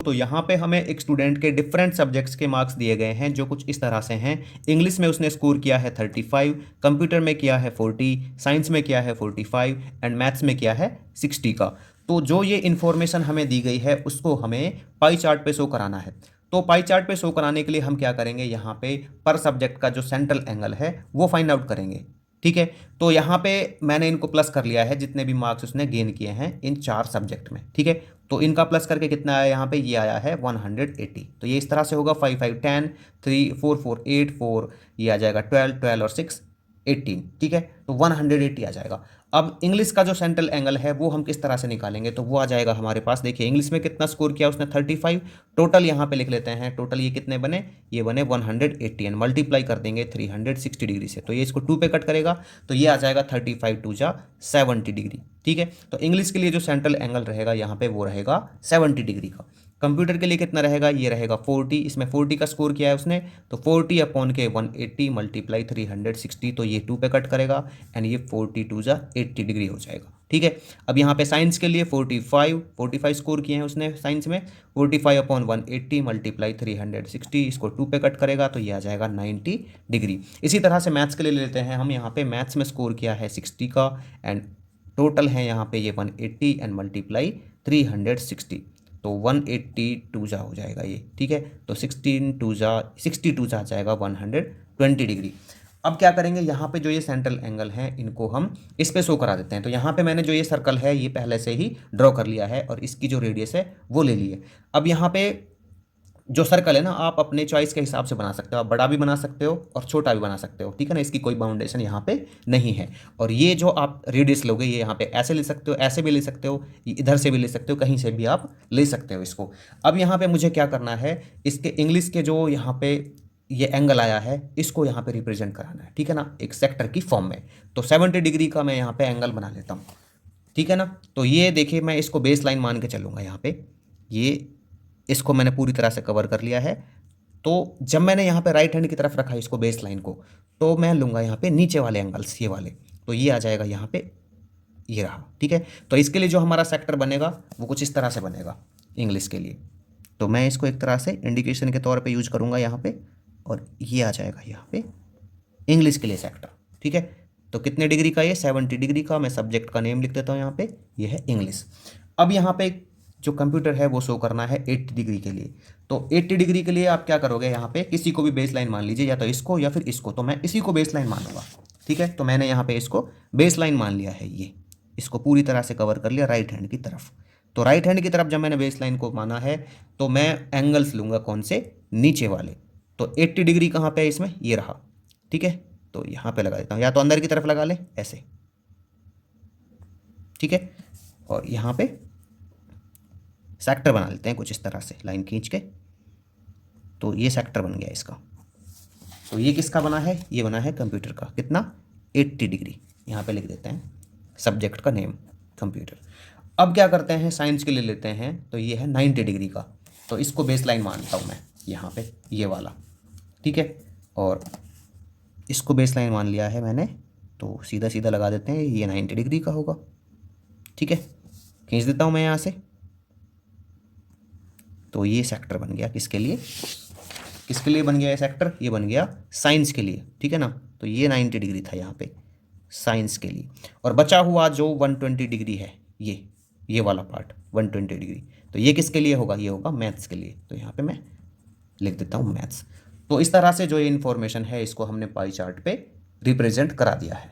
तो यहाँ पे हमें एक स्टूडेंट के डिफरेंट सब्जेक्ट्स के मार्क्स दिए गए हैं जो कुछ इस तरह से हैं। इंग्लिश में उसने स्कोर किया है 35, कंप्यूटर में किया है 40, साइंस में किया है 45 एंड मैथ्स में किया है 60 का। तो जो ये इन्फॉर्मेशन हमें दी गई है उसको हमें पाई चार्ट पे शो कराना है। तो पाई चार्ट पे शो कराने के लिए हम क्या करेंगे, यहाँ पे पर सब्जेक्ट का जो सेंट्रल एंगल है वो फाइंड आउट करेंगे। ठीक है, तो यहाँ पे मैंने इनको प्लस कर लिया है जितने भी मार्क्स उसने गेन किए हैं इन 4 सब्जेक्ट में। ठीक है, तो इनका प्लस करके कितना आया, यहाँ पे ये आया है 180। तो ये इस तरह से होगा 5 5 10 3 4 4 8 4, ये आ जाएगा 12 12 और 6 18। ठीक है, तो 180 आ जाएगा। अब इंग्लिश का जो सेंट्रल एंगल है वो हम किस तरह से निकालेंगे, तो वो आ जाएगा हमारे पास। देखिए इंग्लिश में कितना स्कोर किया उसने 35, टोटल यहाँ पे लिख लेते हैं। टोटल ये कितने बने, ये बने 180 एंड मल्टीप्लाई कर देंगे 360 डिग्री से, तो ये इसको 2 पे कट करेगा तो ये आ जाएगा 35 2 जा 70 डिग्री। ठीक है, तो इंग्लिश के लिए जो सेंट्रल एंगल रहेगा यहाँ पे वो रहेगा 70 डिग्री का। कंप्यूटर के लिए कितना रहेगा, ये रहेगा 40, इसमें 40 का स्कोर किया है उसने, तो 40 अपॉन के 180 मल्टीप्लाई 360, तो ये 2 पे कट करेगा एंड ये 40 2 जा 80 डिग्री हो जाएगा। ठीक है, अब यहाँ पे साइंस के लिए 45 स्कोर किए हैं उसने साइंस में, 45 अपॉन 180 मल्टीप्लाई 360, इसको 2 पे कट करेगा तो ये आ जाएगा 90 डिग्री। इसी तरह से मैथ्स के लिए लेते हैं हम। यहाँ पे मैथ्स में स्कोर किया है 60 का एंड टोटल है यहाँ पे ये 180 एंड मल्टीप्लाई 360, तो 182 जा हो जाएगा ये। ठीक है, तो 62 जा जाएगा 120 डिग्री। अब क्या करेंगे, यहाँ पे जो ये सेंट्रल एंगल है इनको हम इस पे शो करा देते हैं। तो यहाँ पे मैंने जो ये सर्कल है ये पहले से ही ड्रॉ कर लिया है और इसकी जो रेडियस है वो ले ली है। अब यहाँ पे जो सर्कल है ना, आप अपने चॉइस के हिसाब से बना सकते हो, आप बड़ा भी बना सकते हो और छोटा भी बना सकते हो। ठीक है ना, इसकी कोई बाउंडेशन यहाँ पे नहीं है। और ये जो आप रेडियस लोगे ये यहाँ पे ऐसे ले सकते हो, ऐसे भी ले सकते हो, इधर से भी ले सकते हो, कहीं से भी आप ले सकते हो इसको। अब यहाँ पे मुझे क्या करना है, इसके इंग्लिश के जो यहाँ पे ये एंगल आया है इसको यहाँ पे रिप्रेजेंट कराना है। ठीक है ना, एक सेक्टर की फॉर्म में। तो 70 डिग्री का मैं यहाँ पे एंगल बना लेता हूँ। ठीक है ना, तो ये देखिए मैं इसको बेस लाइन मान के चलूँगा। यहाँ पे ये इसको मैंने पूरी तरह से कवर कर लिया है। तो जब मैंने यहाँ पे राइट हैंड की तरफ रखा इसको बेस लाइन को, तो मैं लूँगा यहाँ पे नीचे वाले एंगल्स, ये वाले, तो ये आ जाएगा यहाँ पे, ये रहा। ठीक है, तो इसके लिए जो हमारा सेक्टर बनेगा वो कुछ इस तरह से बनेगा इंग्लिश के लिए। तो मैं इसको एक तरह से इंडिकेशन के तौर पे यूज करूँगा यहाँ पे, और ये आ जाएगा यहाँ पे इंग्लिश के लिए सेक्टर। ठीक है, तो कितने डिग्री का, ये 70 डिग्री का। मैं सब्जेक्ट का नेम लिख देता हूँ यहाँ पे, ये है इंग्लिश। अब यहाँ पे जो कंप्यूटर है वो शो करना है 80 डिग्री के लिए। तो 80 डिग्री के लिए आप क्या करोगे, यहाँ पे किसी को भी बेस लाइन मान लीजिए, या तो इसको या फिर इसको। तो मैं इसी को बेस लाइन मानूंगा। ठीक है, तो मैंने यहाँ पे इसको बेस लाइन मान लिया है, ये इसको पूरी तरह से कवर कर लिया राइट हैंड की तरफ। तो राइट हैंड की तरफ जब मैंने बेस लाइन को माना है तो मैं एंगल्स लूँगा कौन से, नीचे वाले। तो 80 डिग्री कहाँ पे है इसमें, ये रहा। ठीक है, तो यहाँ पे लगा देता हूँ, या तो अंदर की तरफ लगा ले ऐसे। ठीक है, और यहाँ पे सेक्टर बना लेते हैं कुछ इस तरह से लाइन खींच के। तो ये सेक्टर बन गया इसका। तो ये किसका बना है, ये बना है कंप्यूटर का। कितना, 80 डिग्री। यहाँ पे लिख देते हैं सब्जेक्ट का नेम कंप्यूटर। अब क्या करते हैं, साइंस के लिए लेते हैं। तो ये है 90 डिग्री का, तो इसको बेस लाइन मानता हूँ मैं यहाँ पे, ये वाला। ठीक है, और इसको बेस लाइन मान लिया है मैंने, तो सीधा सीधा लगा देते हैं, ये 90 डिग्री का होगा। ठीक है, खींच देता हूँ मैं यहाँ से। तो ये सेक्टर बन गया किसके लिए, किसके लिए बन गया ये सेक्टर, ये बन गया साइंस के लिए। ठीक है ना, तो ये 90 डिग्री था यहाँ पे साइंस के लिए। और बचा हुआ जो 120 डिग्री है, ये वाला पार्ट 120 डिग्री, तो ये किसके लिए होगा, ये होगा मैथ्स के लिए। तो यहाँ पे मैं लिख देता हूँ मैथ्स। तो इस तरह से जो ये इन्फॉर्मेशन है इसको हमने पाई चार्ट पे रिप्रेजेंट करा दिया है।